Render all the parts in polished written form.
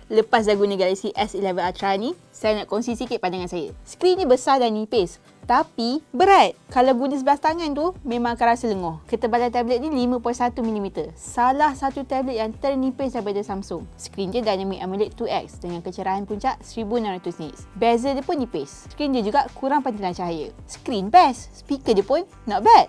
Lepas dah guna Galaxy S11 Ultra ni, saya nak kongsi sikit pandangan saya. Skrin ni besar dan nipis, tapi berat. Kalau guna sebelah tangan tu, memang akan rasa lenguh. Ketebalan tablet ni 5.1mm. Salah satu tablet yang ternipis daripada Samsung. Skrin dia Dynamic AMOLED 2X dengan kecerahan puncak 1600 nits. Bezel dia pun nipis. Skrin dia juga kurang pantulan cahaya. Skrin best. Speaker dia pun not bad.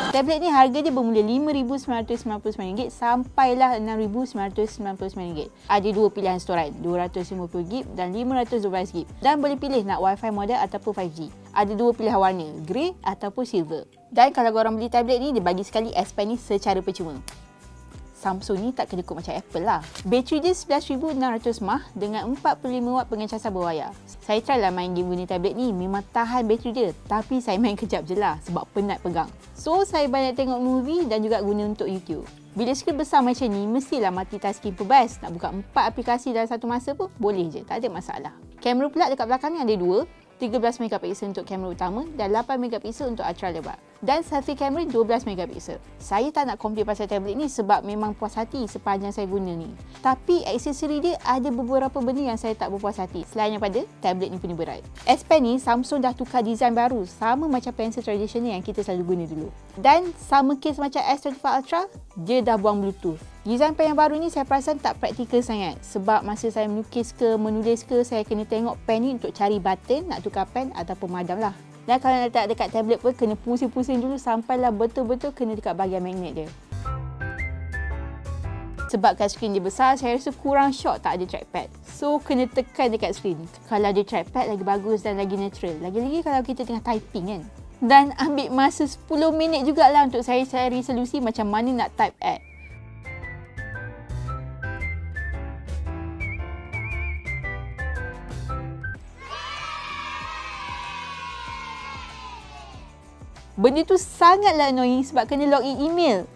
Tablet ni harga dia bermula RM5,999 sampailah RM6,999. Ada dua pilihan storan, 250GB dan 512GB. Dan boleh pilih nak Wi-Fi model ataupun 5G. Ada dua pilihan warna, grey ataupun silver. Dan kalau korang beli tablet ni, dia bagi sekali S Pen ni secara percuma. Samsung ni tak kedekut macam Apple lah. Bateri dia 11,600 mAh dengan 45W pengecasan berwayar. Saya try lah main game guna tablet ni, memang tahan bateri dia. Tapi saya main kejap je lah sebab penat pegang. So, saya banyak tengok movie dan juga guna untuk YouTube. Bila skrin besar macam ni, mestilah multitasking pun best. Nak buka 4 aplikasi dalam satu masa pun boleh je, tak ada masalah. Kamera pula dekat belakang ni ada dua. 13MP untuk kamera utama dan 8MP untuk ultra lebar. Dan selfie kamera 12MP. Saya tak nak komplain pasal tablet ni sebab memang puas hati sepanjang saya guna ni. Tapi aksesori dia ada beberapa benda yang saya tak berpuas hati selain daripada tablet ni punya berat. S Pen ni Samsung dah tukar design baru sama macam pensel tradisional yang kita selalu guna dulu. Dan sama kes macam S25 Ultra, dia dah buang Bluetooth. Design pen yang baru ni saya perasan tak praktikal sangat sebab masa saya melukis ke menulis ke, saya kena tengok pen ni untuk cari button nak tukar pen ataupun madam lah. Dan kalau nak letak dekat tablet pun kena pusing-pusing dulu sampailah betul-betul kena dekat bahagian magnet dia. Sebabkan skrin dia besar, saya rasa kurang syok tak ada trackpad. So, kena tekan dekat skrin. Kalau ada trackpad lagi bagus dan lagi natural. Lagi-lagi kalau kita tengah typing kan. Dan ambil masa 10 minit jugalah untuk saya cari solusi macam mana nak type add. Benda tu sangatlah annoying sebab kena login email.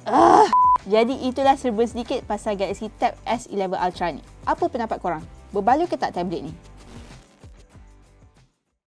Jadi itulah serba sedikit pasal Galaxy Tab S11 Ultra ni. Apa pendapat korang? Berbaloi ke tak tablet ni?